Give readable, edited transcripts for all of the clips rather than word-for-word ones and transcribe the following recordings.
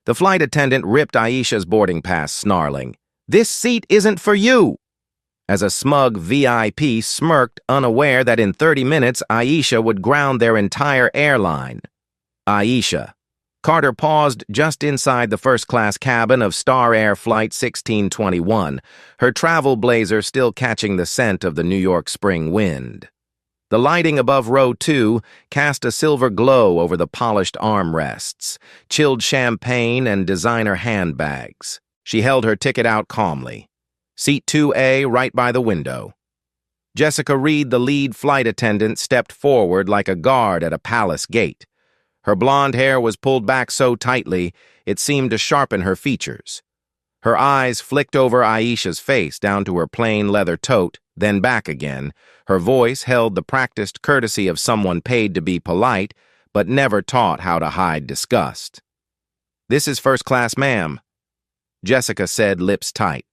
The flight attendant ripped Aisha's boarding pass, snarling, "This seat isn't for you!" As a smug VIP smirked, unaware that in 30 minutes Aisha would ground their entire airline. Aisha. Carter paused just inside the first-class cabin of Star Air Flight 1621, her travel blazer still catching the scent of the New York spring wind. The lighting above row 2 cast a silver glow over the polished armrests, chilled champagne, and designer handbags. She held her ticket out calmly. Seat 2A, right by the window. Jessica Reed, the lead flight attendant, stepped forward like a guard at a palace gate. Her blonde hair was pulled back so tightly it seemed to sharpen her features. Her eyes flicked over Aisha's face down to her plain leather tote, then back again. Her voice held the practiced courtesy of someone paid to be polite, but never taught how to hide disgust. "This is first class, ma'am," Jessica said, lips tight.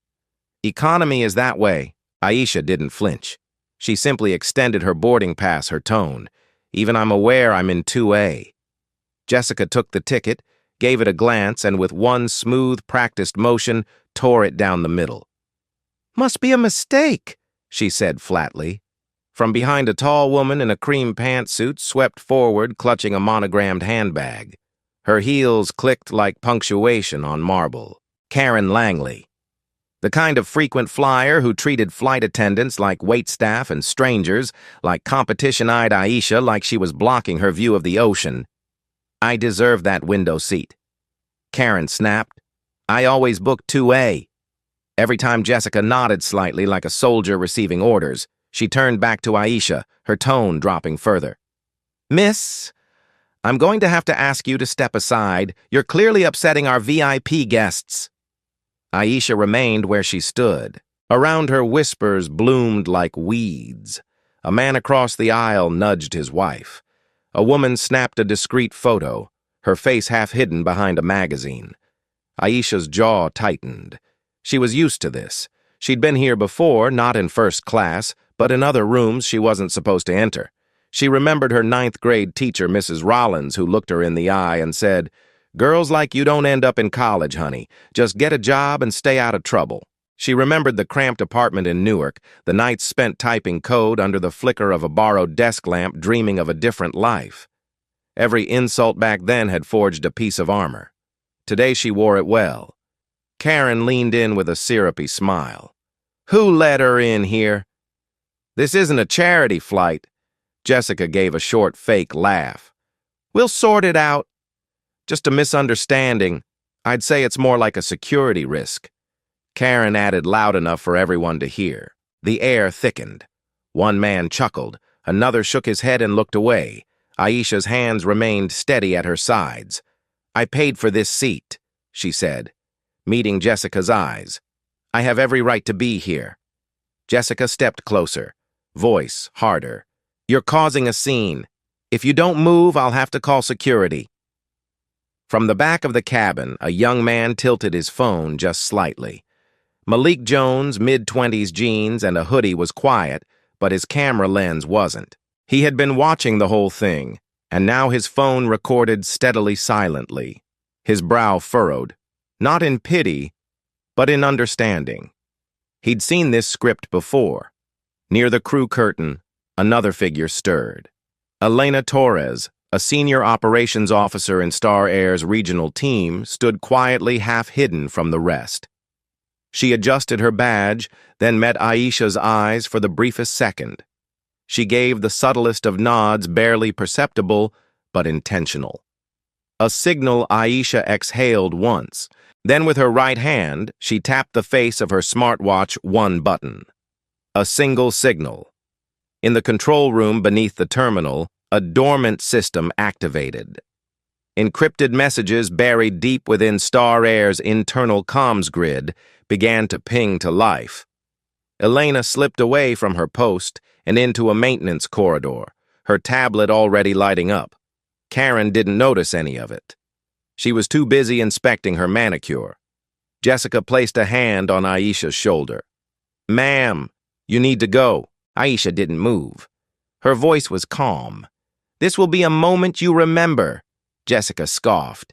"Economy is that way." Aisha didn't flinch. She simply extended her boarding pass, her tone. "Even I'm aware I'm in 2A. Jessica took the ticket, gave it a glance, and with one smooth, practiced motion, tore it down the middle. "Must be a mistake," she said flatly. From behind, a tall woman in a cream pantsuit swept forward, clutching a monogrammed handbag. Her heels clicked like punctuation on marble. Karen Langley. The kind of frequent flyer who treated flight attendants like waitstaff and strangers, like competition-eyed Aisha like she was blocking her view of the ocean. "I deserve that window seat," Karen snapped. "I always book 2A. Every time Jessica nodded slightly like a soldier receiving orders, she turned back to Aisha, her tone dropping further. "Miss, I'm going to have to ask you to step aside. You're clearly upsetting our VIP guests." Aisha remained where she stood. Around her, whispers bloomed like weeds. A man across the aisle nudged his wife. A woman snapped a discreet photo, her face half hidden behind a magazine. Aisha's jaw tightened. She was used to this. She'd been here before, not in first class, but in other rooms she wasn't supposed to enter. She remembered her ninth-grade teacher, Mrs. Rollins, who looked her in the eye and said, "Girls like you don't end up in college, honey. Just get a job and stay out of trouble." She remembered the cramped apartment in Newark, the nights spent typing code under the flicker of a borrowed desk lamp, dreaming of a different life. Every insult back then had forged a piece of armor. Today she wore it well. Karen leaned in with a syrupy smile. "Who let her in here?" "This isn't a charity flight." Jessica gave a short, fake laugh. "We'll sort it out. Just a misunderstanding. I'd say it's more like a security risk." Karen added loud enough for everyone to hear. The air thickened. One man chuckled, another shook his head and looked away. Aisha's hands remained steady at her sides. "I paid for this seat," she said, meeting Jessica's eyes. "I have every right to be here." Jessica stepped closer, voice harder. "You're causing a scene. If you don't move, I'll have to call security." From the back of the cabin, a young man tilted his phone just slightly. Malik Jones' mid-20s jeans and a hoodie was quiet, but his camera lens wasn't. He had been watching the whole thing, and now his phone recorded steadily, silently. His brow furrowed, not in pity, but in understanding. He'd seen this script before. Near the crew curtain, another figure stirred. Elena Torres, a senior operations officer in Star Air's regional team, stood quietly half-hidden from the rest. She adjusted her badge, then met Aisha's eyes for the briefest second. She gave the subtlest of nods, barely perceptible, but intentional. A signal Aisha exhaled once. Then with her right hand, she tapped the face of her smartwatch one button. A single signal. In the control room beneath the terminal, a dormant system activated. Encrypted messages buried deep within Star Air's internal comms grid began to ping to life. Elena slipped away from her post and into a maintenance corridor, her tablet already lighting up. Karen didn't notice any of it. She was too busy inspecting her manicure. Jessica placed a hand on Aisha's shoulder. "Ma'am, you need to go." Aisha didn't move. Her voice was calm. "This will be a moment you remember," Jessica scoffed.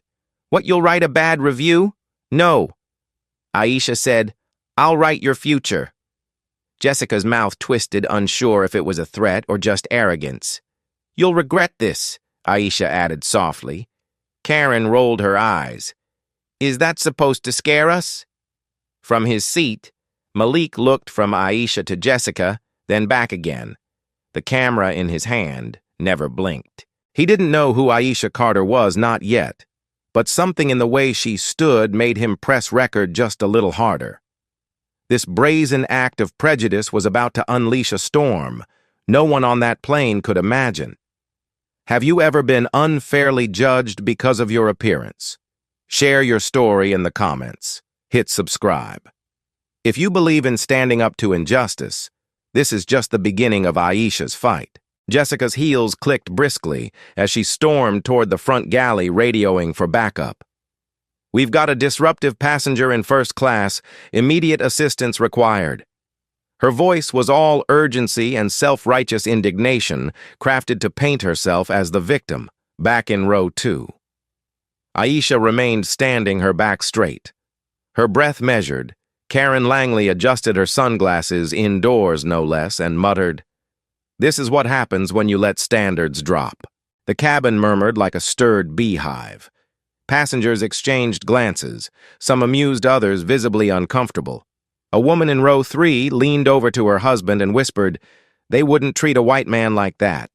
What, you'll write a bad review? No. Aisha said, I'll write your future. Jessica's mouth twisted, unsure if it was a threat or just arrogance. You'll regret this, Aisha added softly. Karen rolled her eyes. Is that supposed to scare us? From his seat, Malik looked from Aisha to Jessica, then back again. The camera in his hand never blinked. He didn't know who Aisha Carter was, not yet, but something in the way she stood made him press record just a little harder. This brazen act of prejudice was about to unleash a storm no one on that plane could imagine. Have you ever been unfairly judged because of your appearance? Share your story in the comments. Hit subscribe. If you believe in standing up to injustice, this is just the beginning of Aisha's fight. Jessica's heels clicked briskly as she stormed toward the front galley, radioing for backup. We've got a disruptive passenger in first class. Immediate assistance required. Her voice was all urgency and self-righteous indignation, crafted to paint herself as the victim, back in row 2. Aisha remained standing, her back straight. Her breath measured. Karen Langley adjusted her sunglasses, indoors no less, and muttered, This is what happens when you let standards drop. The cabin murmured like a stirred beehive. Passengers exchanged glances, some amused, others visibly uncomfortable. A woman in row 3 leaned over to her husband and whispered, They wouldn't treat a white man like that.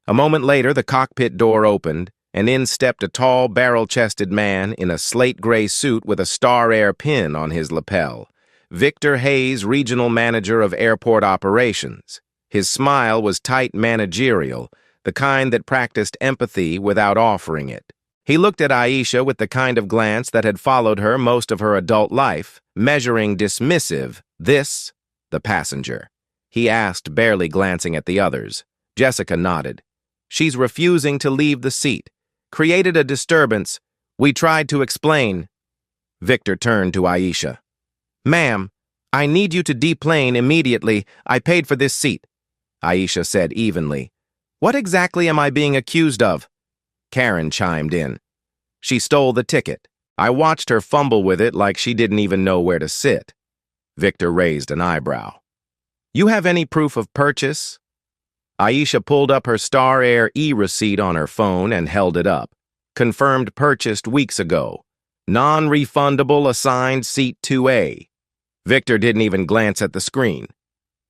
A moment later, the cockpit door opened, and in stepped a tall, barrel-chested man in a slate-gray suit with a Star Air pin on his lapel. Victor Hayes, regional manager of airport operations. His smile was tight, managerial, the kind that practiced empathy without offering it. He looked at Aisha with the kind of glance that had followed her most of her adult life, measuring dismissive, "This?" the passenger. He asked, barely glancing at the others. Jessica nodded. She's refusing to leave the seat. Created a disturbance. We tried to explain. Victor turned to Aisha. Ma'am, I need you to deplane immediately. I paid for this seat. Aisha said evenly. What exactly am I being accused of? Karen chimed in. She stole the ticket. I watched her fumble with it like she didn't even know where to sit. Victor raised an eyebrow. You have any proof of purchase? Aisha pulled up her Star Air e-receipt on her phone and held it up. Confirmed purchased weeks ago. Non-refundable, assigned seat 2A. Victor didn't even glance at the screen.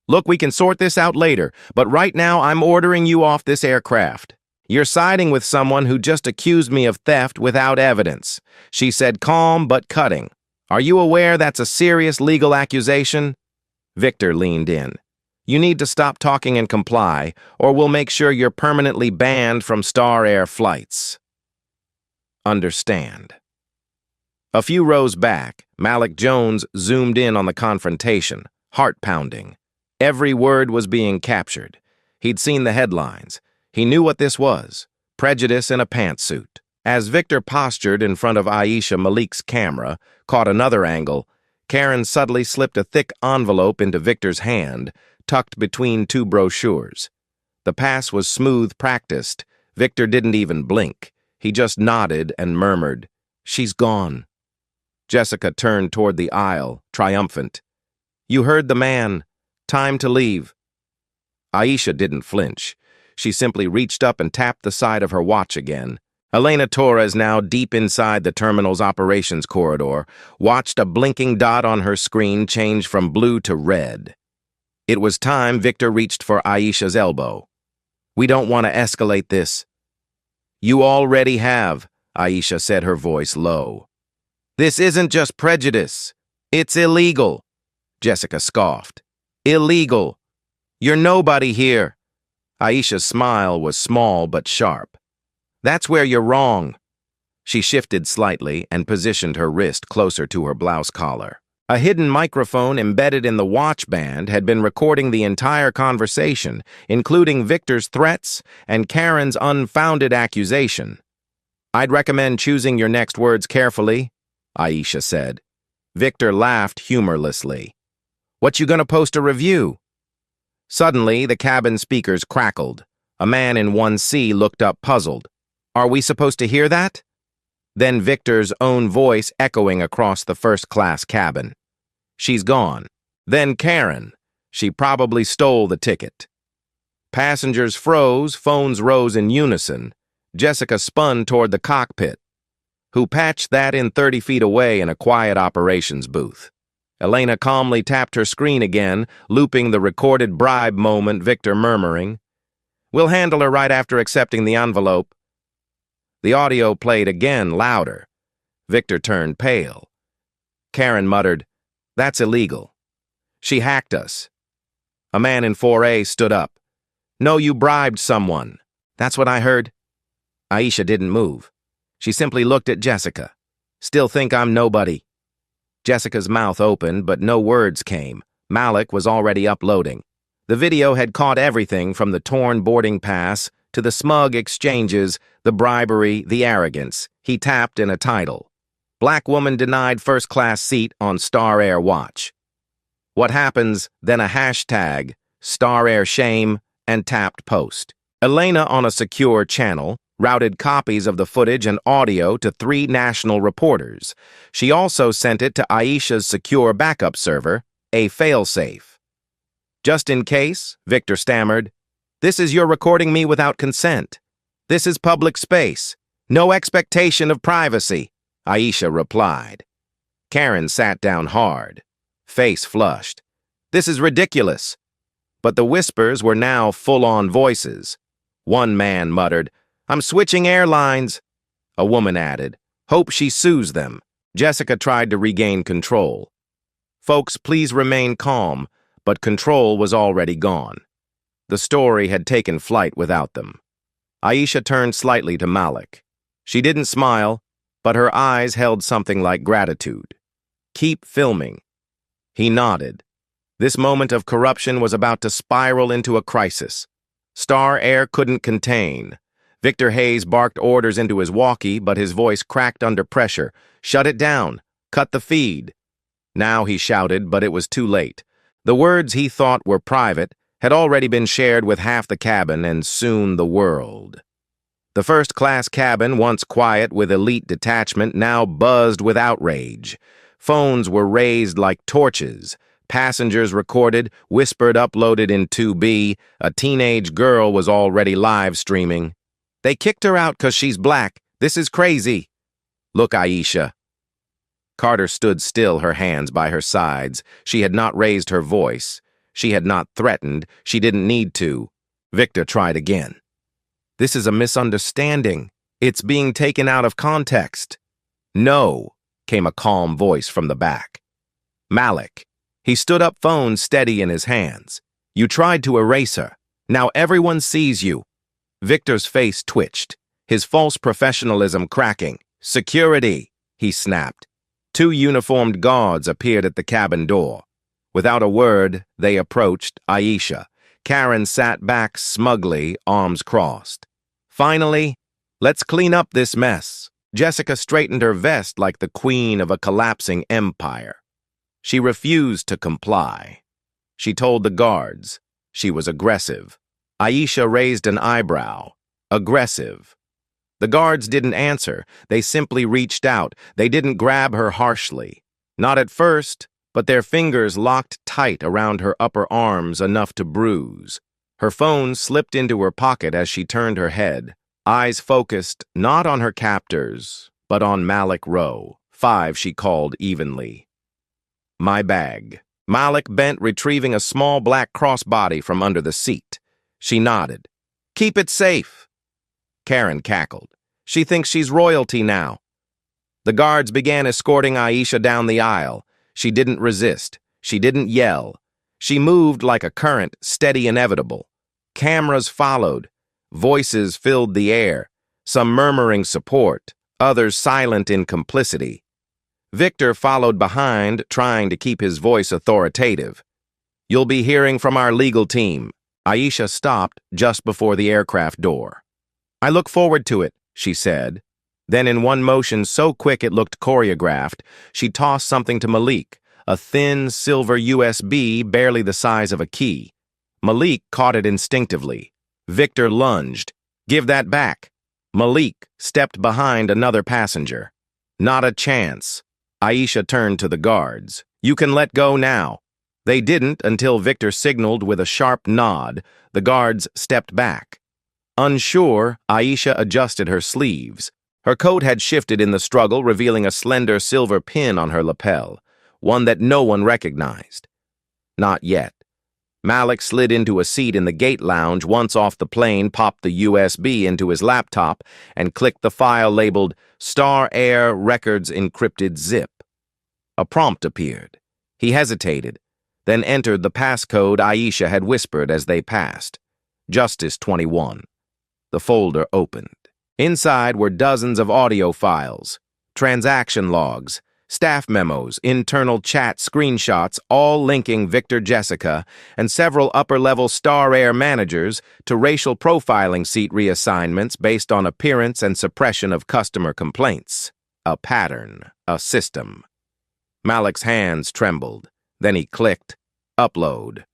Look, we can sort this out later, but right now I'm ordering you off this aircraft. You're siding with someone who just accused me of theft without evidence. She said calm but cutting. Are you aware that's a serious legal accusation? Victor leaned in. You need to stop talking and comply, or we'll make sure you're permanently banned from Star Air flights. Understand. A few rows back, Malik Jones zoomed in on the confrontation, heart-pounding. Every word was being captured. He'd seen the headlines. He knew what this was, prejudice in a pantsuit. As Victor postured in front of Aisha, Malik's camera caught another angle, Karen subtly slipped a thick envelope into Victor's hand, tucked between two brochures. The pass was smooth, practiced. Victor didn't even blink. He just nodded and murmured, She's gone. Jessica turned toward the aisle, triumphant. You heard the man. Time to leave. Aisha didn't flinch. She simply reached up and tapped the side of her watch again. Elena Torres, now deep inside the terminal's operations corridor, watched a blinking dot on her screen change from blue to red. It was time. Victor reached for Aisha's elbow. We don't want to escalate this. You already have, Aisha said, her voice low. This isn't just prejudice. It's illegal. Jessica scoffed. Illegal. You're nobody here. Aisha's smile was small but sharp. That's where you're wrong. She shifted slightly and positioned her wrist closer to her blouse collar. A hidden microphone embedded in the watch band had been recording the entire conversation, including Victor's threats and Karen's unfounded accusation. I'd recommend choosing your next words carefully, Aisha said. Victor laughed humorlessly. What, you gonna post a review? Suddenly, the cabin speakers crackled. A man in 1C looked up puzzled. Are we supposed to hear that? Then Victor's own voice echoing across the first-class cabin. She's gone. Then Karen. She probably stole the ticket. Passengers froze, phones rose in unison. Jessica spun toward the cockpit. Who patched that in 30 feet away in a quiet operations booth? Elena calmly tapped her screen again, looping the recorded bribe moment, Victor murmuring, "We'll handle her right after accepting the envelope." The audio played again, louder. Victor turned pale. Karen muttered, "That's illegal. She hacked us." A man in 4A stood up. "No, you bribed someone." "That's what I heard." Aisha didn't move. She simply looked at Jessica. "Still think I'm nobody." Jessica's mouth opened, but no words came. Malik was already uploading. The video had caught everything from the torn boarding pass to the smug exchanges, the bribery, the arrogance. He tapped in a title. "Black woman denied first-class seat on Star Air watch." What happens, then a hashtag, Star Air shame, and tapped post. Elena, on a secure channel, routed copies of the footage and audio to 3 national reporters. She also sent it to Aisha's secure backup server, a failsafe. "Just in case," Victor stammered, "this is your recording me without consent. This is public space. No expectation of privacy," Aisha replied. Karen sat down hard, face flushed. "This is ridiculous." But the whispers were now full-on voices. One man muttered, "I'm switching airlines." A woman added, "Hope she sues them." Jessica tried to regain control. "Folks, please remain calm," but control was already gone. The story had taken flight without them. Aisha turned slightly to Malik. She didn't smile, but her eyes held something like gratitude. "Keep filming." He nodded. This moment of corruption was about to spiral into a crisis. Star Air couldn't contain. Victor Hayes barked orders into his walkie, but his voice cracked under pressure. "Shut it down. Cut the feed." Now he shouted, but it was too late. The words he thought were private had already been shared with half the cabin and soon the world. The first-class cabin, once quiet with elite detachment, now buzzed with outrage. Phones were raised like torches. Passengers recorded, whispered, uploaded in 2B. A teenage girl was already live streaming. "They kicked her out 'cause she's black. This is crazy." "Look, Aisha." Carter stood still, her hands by her sides. She had not raised her voice. She had not threatened. She didn't need to. Victor tried again. "This is a misunderstanding. It's being taken out of context." "No," came a calm voice from the back. "Malik." He stood up, phone steady in his hands. "You tried to erase her. Now everyone sees you." Victor's face twitched, his false professionalism cracking. "Security," he snapped. 2 uniformed guards appeared at the cabin door. Without a word, they approached Aisha. Karen sat back smugly, arms crossed. "Finally, let's clean up this mess." Jessica straightened her vest like the queen of a collapsing empire. She refused to comply. She told the guards she was aggressive. Aisha raised an eyebrow. Aggressive. The guards didn't answer. They simply reached out. They didn't grab her harshly. Not at first, but their fingers locked tight around her upper arms enough to bruise. Her phone slipped into her pocket as she turned her head, eyes focused not on her captors, but on Malik Rowe. 5, she called evenly. "My bag." Malik bent, retrieving a small black crossbody from under the seat. She nodded. "Keep it safe." Karen cackled. "She thinks she's royalty now." The guards began escorting Aisha down the aisle. She didn't resist. She didn't yell. She moved like a current, steady, inevitable. Cameras followed. Voices filled the air, some murmuring support, others silent in complicity. Victor followed behind, trying to keep his voice authoritative. "You'll be hearing from our legal team." Aisha stopped just before the aircraft door. "I look forward to it," she said. Then in one motion so quick it looked choreographed, she tossed something to Malik, a thin silver USB barely the size of a key. Malik caught it instinctively. Victor lunged. "Give that back." Malik stepped behind another passenger. Not a chance. Aisha turned to the guards. You can let go now. They didn't until Victor signaled with a sharp nod. The guards stepped back. Unsure, Aisha adjusted her sleeves. Her coat had shifted in the struggle, revealing a slender silver pin on her lapel, one that no one recognized. Not yet. Malik slid into a seat in the gate lounge once off the plane, popped the USB into his laptop, and clicked the file labeled Star Air Records Encrypted Zip. A prompt appeared. He hesitated, then entered the passcode Aisha had whispered as they passed. Justice 21. The folder opened. Inside were dozens of audio files, transaction logs, staff memos, internal chat screenshots, all linking Victor Jessica and several upper-level Star Air managers to racial profiling seat reassignments based on appearance and suppression of customer complaints. A pattern, a system. Malik's hands trembled. Then he clicked, upload.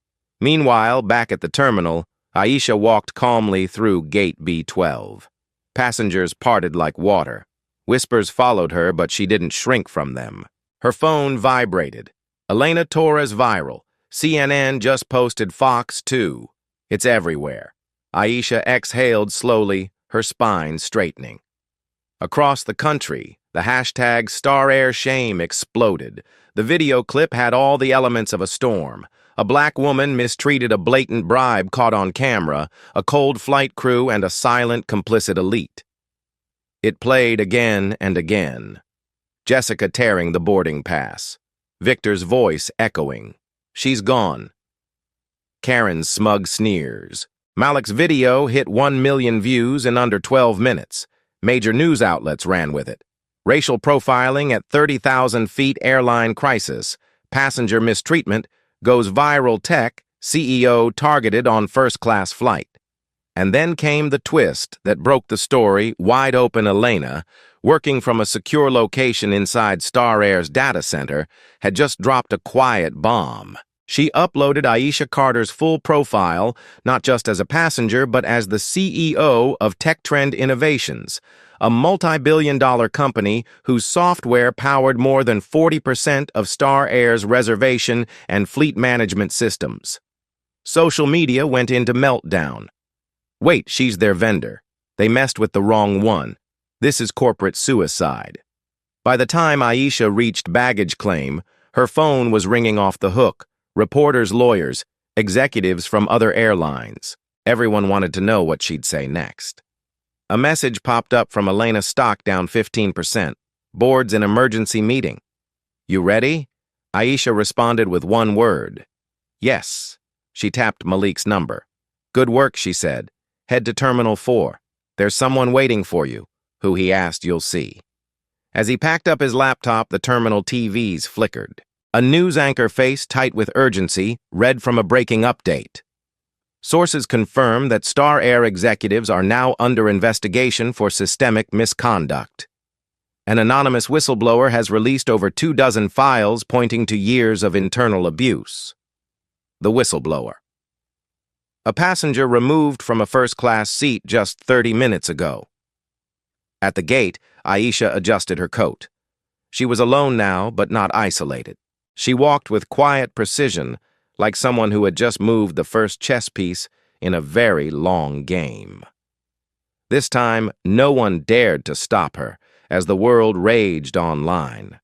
Meanwhile, back at the terminal, Aisha walked calmly through gate B12. Passengers parted like water. Whispers followed her, but she didn't shrink from them. Her phone vibrated. Elena Torres viral. CNN just posted Fox 2. It's everywhere. Aisha exhaled slowly, her spine straightening. Across the country, the hashtag #StarAirShame exploded. The video clip had all the elements of a storm. A black woman mistreated a blatant bribe caught on camera, a cold flight crew, and a silent, complicit elite. It played again and again. Jessica tearing the boarding pass. Victor's voice echoing. She's gone. Karen's smug sneers. Malik's video hit 1 million views in under 12 minutes. Major news outlets ran with it. Racial profiling at 30,000 feet airline crisis. Passenger mistreatment goes viral tech, CEO targeted on first-class flight. And then came the twist that broke the story. Wide open Elena, working from a secure location inside Star Air's data center, had just dropped a quiet bomb. She uploaded Aisha Carter's full profile, not just as a passenger, but as the CEO of Tech Trend Innovations, a multi-billion-dollar company whose software powered more than 40% of Star Air's reservation and fleet management systems. Social media went into meltdown. Wait, she's their vendor. They messed with the wrong one. This is corporate suicide. By the time Aisha reached baggage claim, her phone was ringing off the hook. Reporters, lawyers, executives from other airlines. Everyone wanted to know what she'd say next. A message popped up from Elena, stock down 15%. Board's in emergency meeting. You ready? Aisha responded with one word. Yes. She tapped Malik's number. Good work, she said. Head to Terminal 4. There's someone waiting for you. Who he asked, you'll see. As he packed up his laptop, the terminal TVs flickered. A news anchor face, tight with urgency, read from a breaking update. Sources confirm that Star Air executives are now under investigation for systemic misconduct. An anonymous whistleblower has released over 24 files pointing to years of internal abuse. The whistleblower. A passenger removed from a first-class seat just 30 minutes ago. At the gate, Aisha adjusted her coat. She was alone now, but not isolated. She walked with quiet precision, like someone who had just moved the first chess piece in a very long game. This time, no one dared to stop her, as the world raged online.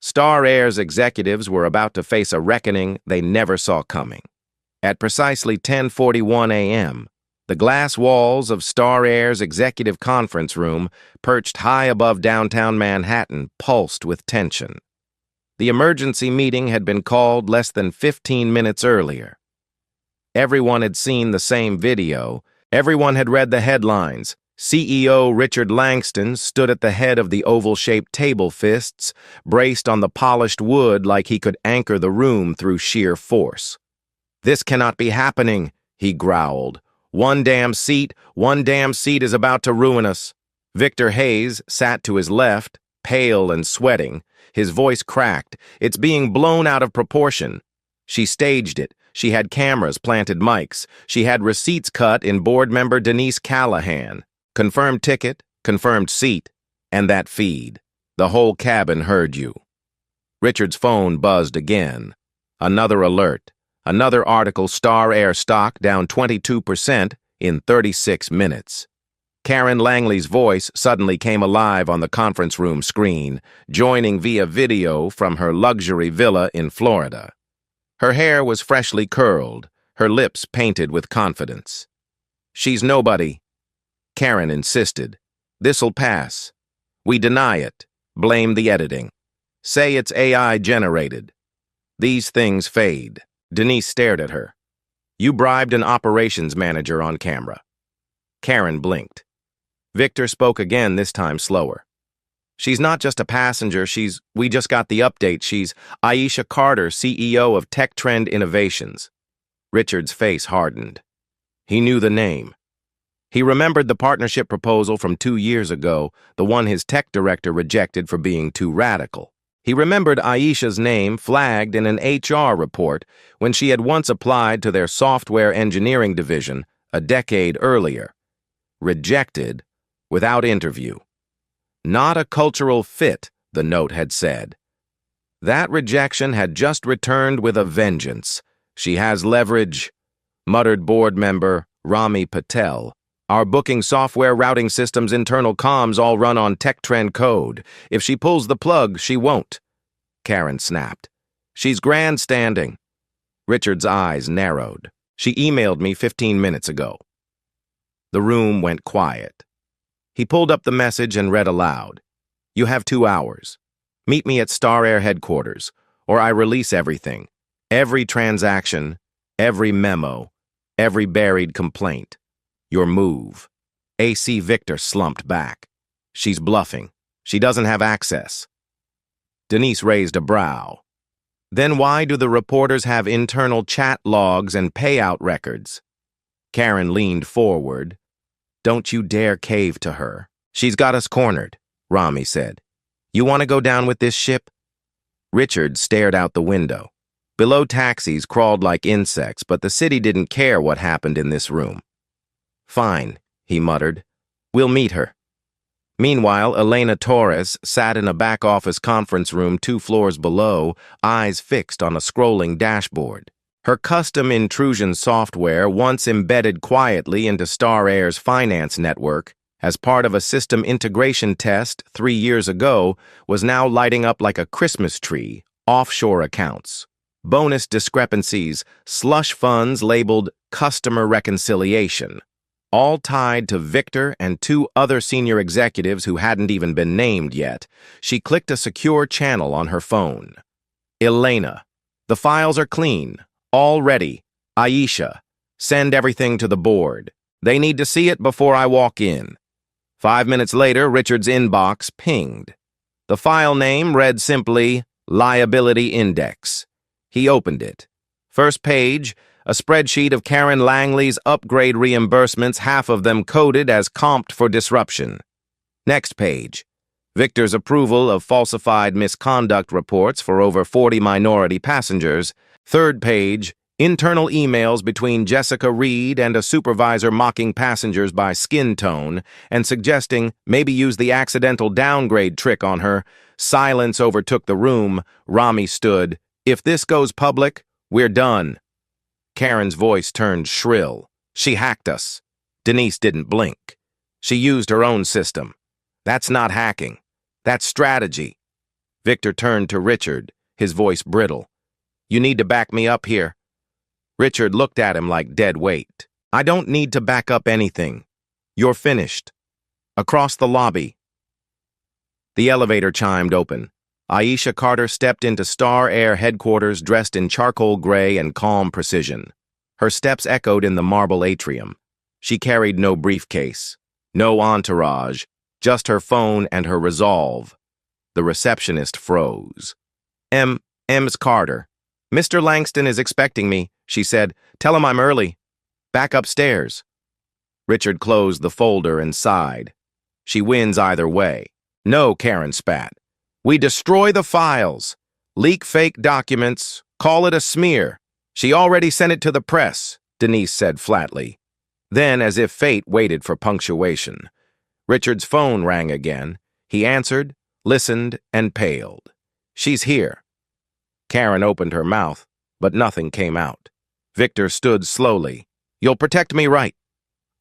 Star Air's executives were about to face a reckoning they never saw coming. At precisely 10:41 a.m., the glass walls of Star Air's executive conference room, perched high above downtown Manhattan, pulsed with tension. The emergency meeting had been called less than 15 minutes earlier. Everyone had seen the same video. Everyone had read the headlines. CEO Richard Langston stood at the head of the oval-shaped table, fists braced on the polished wood like he could anchor the room through sheer force. "This cannot be happening," he growled. One damn seat is about to ruin us." Victor Hayes sat to his left, pale and sweating. His voice cracked. "It's being blown out of proportion." She staged it. She had cameras, planted mics. She had receipts cut in board member Denise Callahan. Confirmed ticket, confirmed seat, and that feed. The whole cabin heard you. Richard's phone buzzed again. Another alert. Another article, Star Air stock down 22% in 36 minutes. Karen Langley's voice suddenly came alive on the conference room screen, joining via video from her luxury villa in Florida. Her hair was freshly curled, her lips painted with confidence. "She's nobody," Karen insisted. "This'll pass. We deny it. Blame the editing. Say it's AI generated. These things fade." Denise stared at her. "You bribed an operations manager on camera." Karen blinked. Victor spoke again, this time slower. "She's not just a passenger, we just got the update. She's Aisha Carter, CEO of Tech Trend Innovations." Richard's face hardened. He knew the name. He remembered the partnership proposal from 2 years ago, the one his tech director rejected for being too radical. He remembered Aisha's name flagged in an HR report when she had once applied to their software engineering division a decade earlier. Rejected without interview. Not a cultural fit, the note had said. That rejection had just returned with a vengeance. "She has leverage," muttered board member Rami Patel. "Our booking software, routing systems, internal comms all run on Tech Trend code. If she pulls the plug, she won't." Karen snapped. "She's grandstanding." Richard's eyes narrowed. "She emailed me 15 minutes ago." The room went quiet. He pulled up the message and read aloud. "You have 2 hours. Meet me at Star Air headquarters, or I release everything. Every transaction, every memo, every buried complaint. Your move." AC Victor slumped back. "She's bluffing. She doesn't have access." Denise raised a brow. "Then why do the reporters have internal chat logs and payout records?" Karen leaned forward. "Don't you dare cave to her. She's got us cornered," Rami said. "You want to go down with this ship?" Richard stared out the window. Below, taxis crawled like insects, but the city didn't care what happened in this room. "Fine," he muttered. "We'll meet her." Meanwhile, Elena Torres sat in a back-office conference room 2 floors below, eyes fixed on a scrolling dashboard. Her custom intrusion software, once embedded quietly into Star Air's finance network as part of a system integration test 3 years ago, was now lighting up like a Christmas tree, offshore accounts, bonus discrepancies, slush funds labeled customer reconciliation, all tied to Victor and 2 other senior executives who hadn't even been named yet. She clicked a secure channel on her phone. "Elena, the files are clean. All ready. Aisha, send everything to the board. They need to see it before I walk in." 5 minutes later, Richard's inbox pinged. The file name read simply, Liability Index. He opened it. First page, a spreadsheet of Karen Langley's upgrade reimbursements, half of them coded as comped for disruption. Next page, Victor's approval of falsified misconduct reports for over 40 minority passengers. Third page, internal emails between Jessica Reed and a supervisor mocking passengers by skin tone and suggesting maybe use the accidental downgrade trick on her. Silence overtook the room. Rami stood. "If this goes public, we're done." Karen's voice turned shrill. "She hacked us." Denise didn't blink. "She used her own system. That's not hacking. That's strategy." Victor turned to Richard, his voice brittle. "You need to back me up here." Richard looked at him like dead weight. "I don't need to back up anything. You're finished." Across the lobby. The elevator chimed open. Aisha Carter stepped into Star Air headquarters dressed in charcoal gray and calm precision. Her steps echoed in the marble atrium. She carried no briefcase, no entourage, just her phone and her resolve. The receptionist froze. "Ms. Carter. Mr. Langston is expecting me," she said. "Tell him I'm early. Back upstairs." Richard closed the folder and sighed. "She wins either way." "No," Karen spat. "We destroy the files, leak fake documents, call it a smear. She already sent it to the press," Denise said flatly. Then, as if fate waited for punctuation, Richard's phone rang again. He answered, listened, and paled. "She's here." Karen opened her mouth, but nothing came out. Victor stood slowly. "You'll protect me, right?"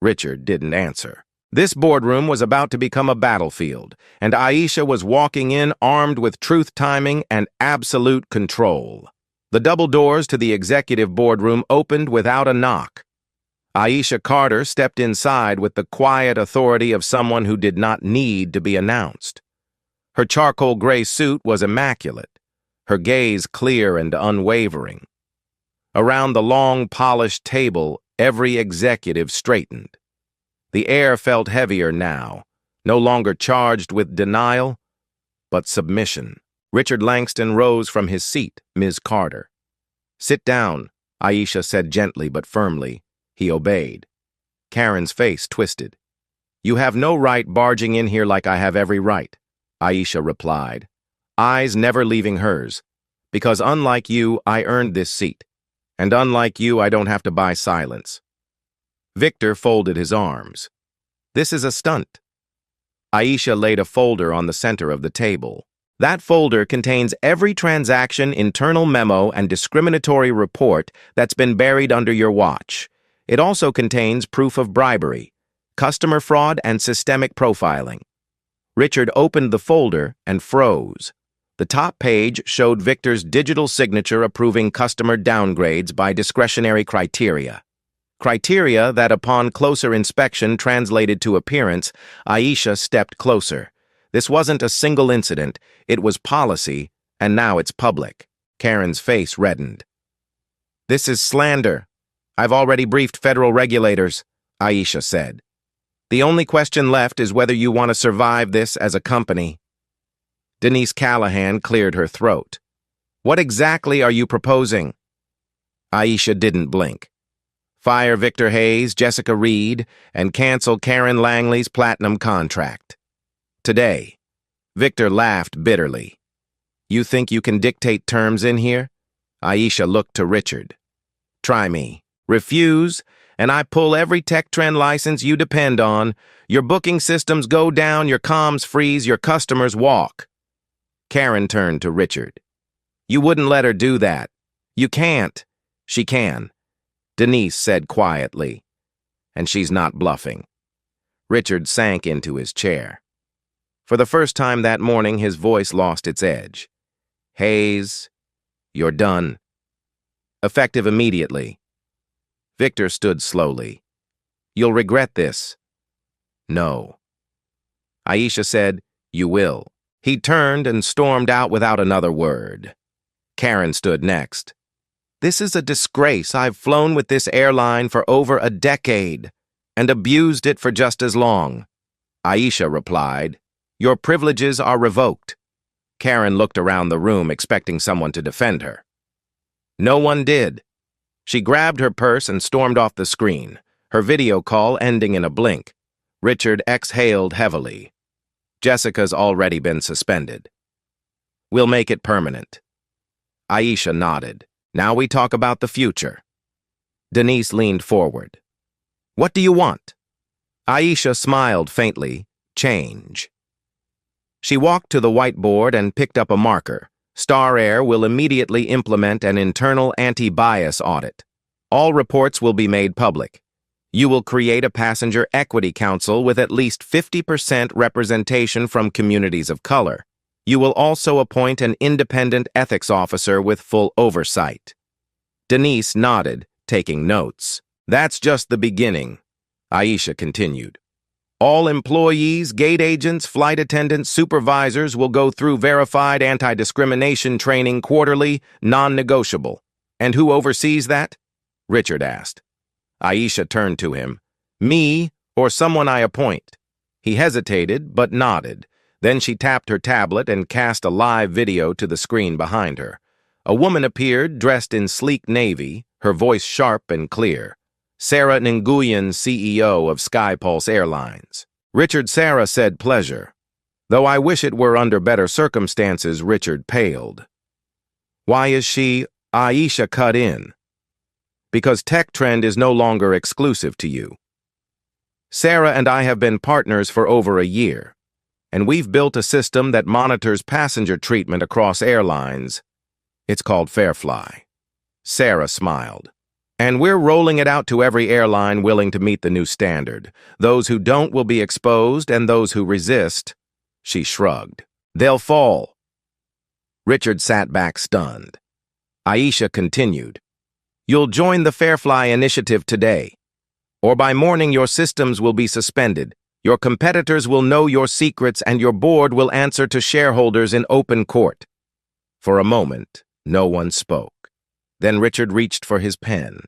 Richard didn't answer. This boardroom was about to become a battlefield, and Aisha was walking in armed with truth-timing and absolute control. The double doors to the executive boardroom opened without a knock. Aisha Carter stepped inside with the quiet authority of someone who did not need to be announced. Her charcoal gray suit was immaculate, her gaze clear and unwavering. Around the long, polished table, every executive straightened. The air felt heavier now, no longer charged with denial, but submission. Richard Langston rose from his seat, Ms. Carter. "Sit down," Aisha said gently but firmly. He obeyed. Karen's face twisted. "You have no right barging in here like I have every right," Aisha replied, eyes never leaving hers. "Because unlike you, I earned this seat. And unlike you, I don't have to buy silence." Victor folded his arms. "This is a stunt." Aisha laid a folder on the center of the table. That folder contains every transaction, internal memo, and discriminatory report that's been buried under your watch. It also contains proof of bribery, customer fraud, and systemic profiling. Richard opened the folder and froze. The top page showed Victor's digital signature approving customer downgrades by discretionary criteria. Criteria that, upon closer inspection, translated to appearance. Aisha stepped closer. This wasn't a single incident, it was policy, and now it's public. Karen's face reddened. "This is slander. I've already briefed federal regulators," Aisha said. "The only question left is whether you want to survive this as a company." Denise Callahan cleared her throat. "What exactly are you proposing?" Aisha didn't blink. "Fire Victor Hayes, Jessica Reed, and cancel Karen Langley's platinum contract. Today." Victor laughed bitterly. "You think you can dictate terms in here?" Aisha looked to Richard. "Try me. Refuse, and I pull every tech trend license you depend on. Your booking systems go down, your comms freeze, your customers walk." Karen turned to Richard. "You wouldn't let her do that." "You can't." "She can," Denise said quietly. "And she's not bluffing." Richard sank into his chair. For the first time that morning, his voice lost its edge. "Hayes, you're done. Effective immediately." Victor stood slowly. "You'll regret this." "No." Aisha said, "You will." He turned and stormed out without another word. Karen stood next. "This is a disgrace. I've flown with this airline for over a decade and abused it for just as long." Aisha replied, "Your privileges are revoked." Karen looked around the room, expecting someone to defend her. No one did. She grabbed her purse and stormed off the screen, her video call ending in a blink. Richard exhaled heavily. "Jessica's already been suspended. We'll make it permanent." Aisha nodded. "Now we talk about the future." Denise leaned forward. "What do you want?" Aisha smiled faintly. "Change." She walked to the whiteboard and picked up a marker. Star Air will immediately implement an internal anti-bias audit. All reports will be made public. You will create a passenger equity council with at least 50% representation from communities of color. You will also appoint an independent ethics officer with full oversight. Denise nodded, taking notes. "That's just the beginning," Aisha continued. "All employees, gate agents, flight attendants, supervisors will go through verified anti-discrimination training quarterly, non-negotiable. And who oversees that?" Richard asked. Aisha turned to him. "Me, or someone I appoint." He hesitated, but nodded. Then she tapped her tablet and cast a live video to the screen behind her. A woman appeared, dressed in sleek navy, her voice sharp and clear. Sarah Nguyen, CEO of Skypulse Airlines. Richard Sarah said pleasure. Though I wish it were under better circumstances, Richard paled. "Why is she?" Aisha cut in. "Because Tech Trend is no longer exclusive to you." Sarah and I have been partners for over a year, and we've built a system that monitors passenger treatment across airlines. It's called Fairfly. Sarah smiled. And we're rolling it out to every airline willing to meet the new standard. Those who don't will be exposed, and those who resist, she shrugged, they'll fall. Richard sat back stunned. Aisha continued, you'll join the Fairfly initiative today, or by morning your systems will be suspended. Your competitors will know your secrets, and your board will answer to shareholders in open court. For a moment, no one spoke. Then Richard reached for his pen.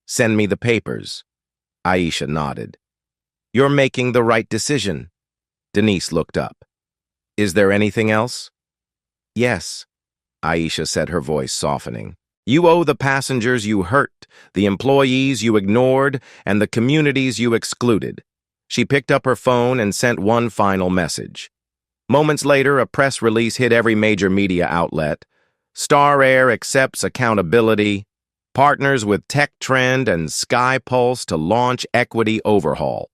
Send me the papers. Aisha nodded. You're making the right decision. Denise looked up. Is there anything else? Yes, Aisha said, her voice softening. You owe the passengers you hurt, the employees you ignored, and the communities you excluded. She picked up her phone and sent one final message. Moments later, a press release hit every major media outlet. Star Air accepts accountability, partners with Tech Trend and SkyPulse to launch equity overhaul.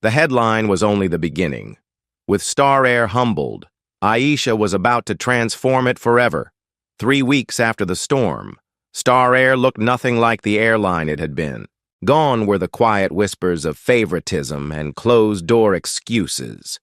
The headline was only the beginning. With Star Air humbled, Aisha was about to transform it forever. 3 weeks after the storm, Star Air looked nothing like the airline it had been. Gone were the quiet whispers of favoritism and closed-door excuses.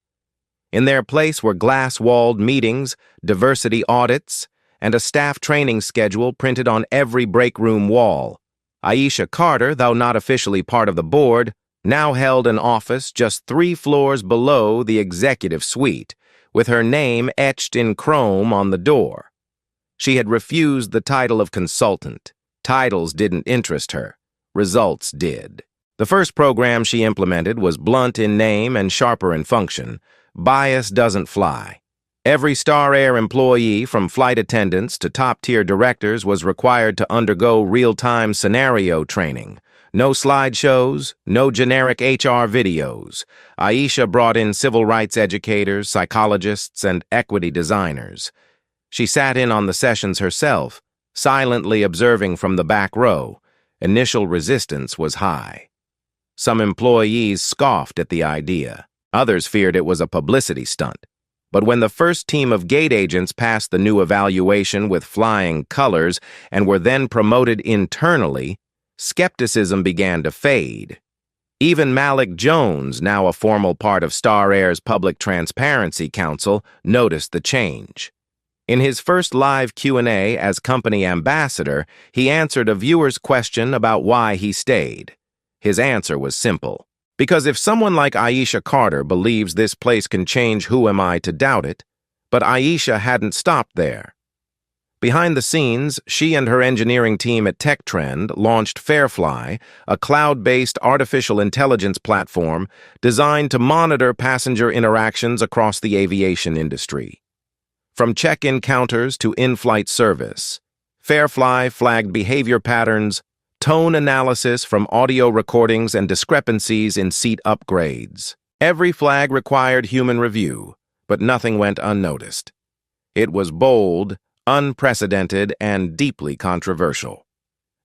In their place were glass-walled meetings, diversity audits, and a staff training schedule printed on every break room wall. Aisha Carter, though not officially part of the board, now held an office just 3 floors below the executive suite, with her name etched in chrome on the door. She had refused the title of consultant. Titles didn't interest her. Results did. The first program she implemented was blunt in name and sharper in function. Bias doesn't fly. Every Star Air employee, from flight attendants to top-tier directors, was required to undergo real-time scenario training. No slideshows, no generic HR videos. Aisha brought in civil rights educators, psychologists, and equity designers. She sat in on the sessions herself, silently observing from the back row. Initial resistance was high. Some employees scoffed at the idea. Others feared it was a publicity stunt. But when the first team of gate agents passed the new evaluation with flying colors and were then promoted internally, skepticism began to fade. Even Malik Jones, now a formal part of Star Air's Public Transparency Council, noticed the change. In his first live Q&A as company ambassador, he answered a viewer's question about why he stayed. His answer was simple. Because if someone like Aisha Carter believes this place can change, who am I to doubt it? But Aisha hadn't stopped there. Behind the scenes, she and her engineering team at Tech Trend launched Fairfly, a cloud-based artificial intelligence platform designed to monitor passenger interactions across the aviation industry. From check-in counters to in-flight service, Fairfly flagged behavior patterns, tone analysis from audio recordings, and discrepancies in seat upgrades. Every flag required human review, but nothing went unnoticed. It was bold, unprecedented, and deeply controversial.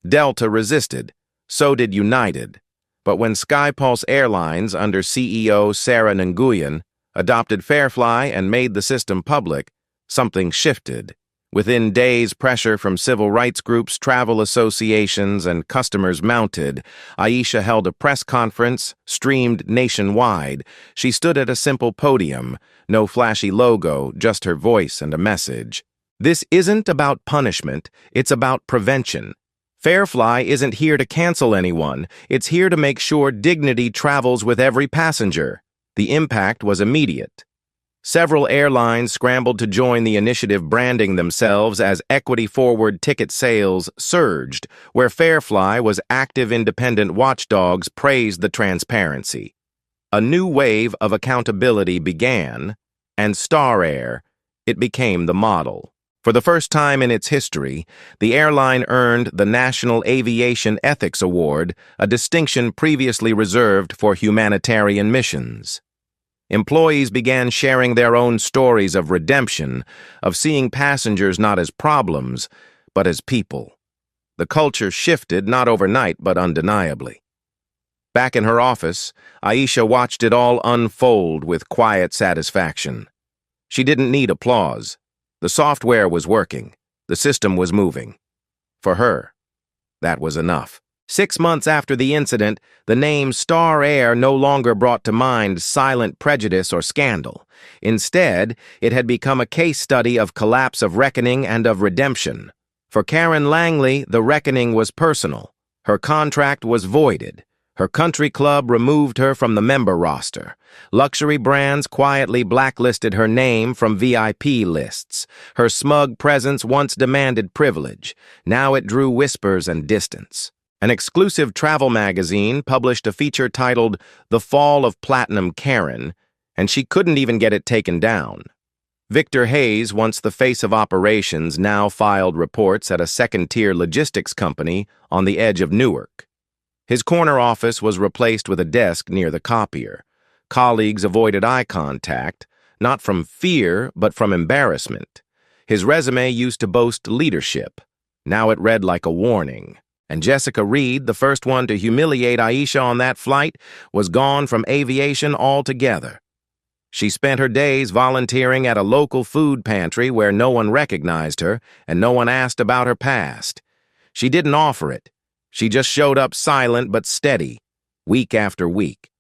Delta resisted, so did United. But when SkyPulse Airlines, under CEO Sarah Nguyen, adopted Fairfly and made the system public, something shifted. Within days, pressure from civil rights groups, travel associations, and customers mounted. Aisha held a press conference, streamed nationwide. She stood at a simple podium, no flashy logo, just her voice and a message. This isn't about punishment, it's about prevention. Fairfly isn't here to cancel anyone, it's here to make sure dignity travels with every passenger. The impact was immediate. Several airlines scrambled to join the initiative, branding themselves as equity-forward. Ticket sales surged, where Fairfly was active. Independent watchdogs praised the transparency. A new wave of accountability began, and Star Air, it became the model. For the first time in its history, the airline earned the National Aviation Ethics Award, a distinction previously reserved for humanitarian missions. Employees began sharing their own stories of redemption, of seeing passengers not as problems, but as people. The culture shifted, not overnight, but undeniably. Back in her office, Aisha watched it all unfold with quiet satisfaction. She didn't need applause. The software was working. The system was moving. For her, that was enough. 6 months after the incident, the name Star Air no longer brought to mind silent prejudice or scandal. Instead, it had become a case study of collapse of reckoning and of redemption. For Karen Langley, the reckoning was personal. Her contract was voided. Her country club removed her from the member roster. Luxury brands quietly blacklisted her name from VIP lists. Her smug presence once demanded privilege. Now it drew whispers and distance. An exclusive travel magazine published a feature titled The Fall of Platinum Karen, and she couldn't even get it taken down. Victor Hayes, once the face of operations, now filed reports at a second-tier logistics company on the edge of Newark. His corner office was replaced with a desk near the copier. Colleagues avoided eye contact, not from fear, but from embarrassment. His resume used to boast leadership. Now it read like a warning. And Jessica Reed, the first one to humiliate Aisha on that flight, was gone from aviation altogether. She spent her days volunteering at a local food pantry where no one recognized her and no one asked about her past. She didn't offer it. She just showed up silent but steady, week after week.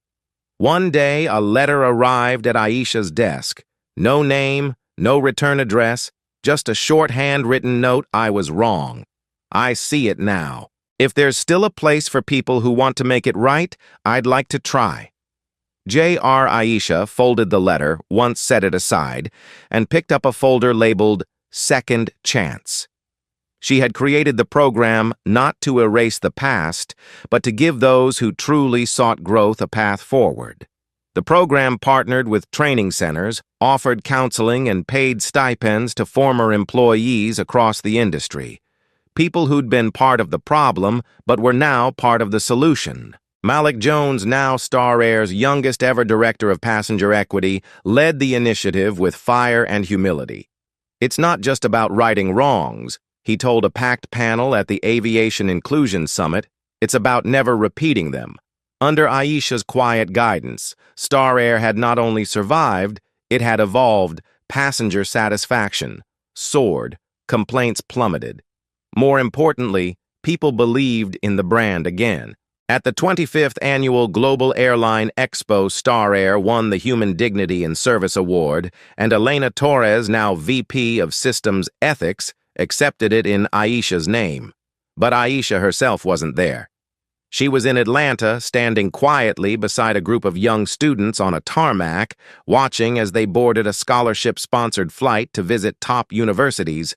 One day, a letter arrived at Aisha's desk. No name, no return address, just a short handwritten note: "I was wrong. I see it now. If there's still a place for people who want to make it right, I'd like to try." J.R. Aisha folded the letter, once set it aside, and picked up a folder labeled Second Chance. She had created the program not to erase the past, but to give those who truly sought growth a path forward. The program partnered with training centers, offered counseling and paid stipends to former employees across the industry. People who'd been part of the problem, but were now part of the solution. Malik Jones, now Star Air's youngest ever director of passenger equity, led the initiative with fire and humility. "It's not just about righting wrongs," he told a packed panel at the Aviation Inclusion Summit. "It's about never repeating them." Under Aisha's quiet guidance, Star Air had not only survived, it had evolved. Passenger satisfaction soared, complaints plummeted. More importantly, people believed in the brand again. At the 25th Annual Global Airline Expo, Star Air won the Human Dignity and Service Award, and Elena Torres, now VP of Systems Ethics, accepted it in Aisha's name. But Aisha herself wasn't there. She was in Atlanta, standing quietly beside a group of young students on a tarmac, watching as they boarded a scholarship-sponsored flight to visit top universities.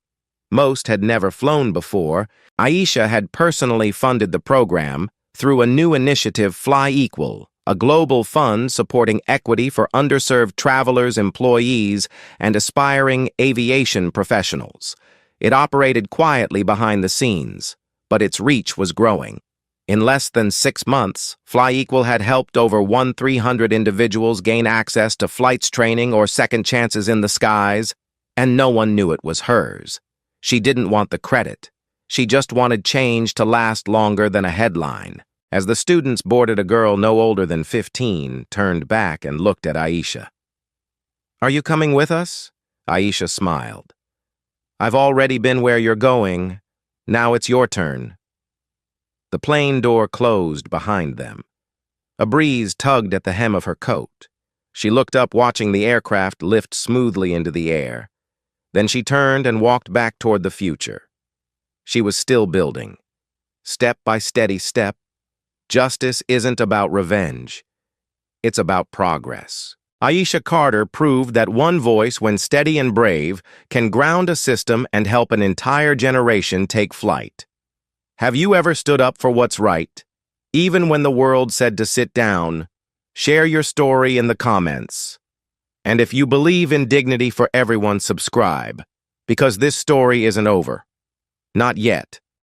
Most had never flown before. Aisha had personally funded the program through a new initiative, Fly Equal, a global fund supporting equity for underserved travelers, employees, and aspiring aviation professionals. It operated quietly behind the scenes, but its reach was growing. In less than 6 months, Fly Equal had helped over 1,300 individuals gain access to flights training or second chances in the skies, and no one knew it was hers. She didn't want the credit. She just wanted change to last longer than a headline. As the students boarded, a girl no older than 15 turned back and looked at Aisha. "Are you coming with us?" Aisha smiled. "I've already been where you're going. Now it's your turn." The plane door closed behind them. A breeze tugged at the hem of her coat. She looked up, watching the aircraft lift smoothly into the air. Then she turned and walked back toward the future. She was still building. Step by steady step. Justice isn't about revenge. It's about progress. Aisha Carter proved that one voice, when steady and brave, can ground a system and help an entire generation take flight. Have you ever stood up for what's right, even when the world said to sit down? Share your story in the comments. And if you believe in dignity for everyone, subscribe, because this story isn't over. Not yet.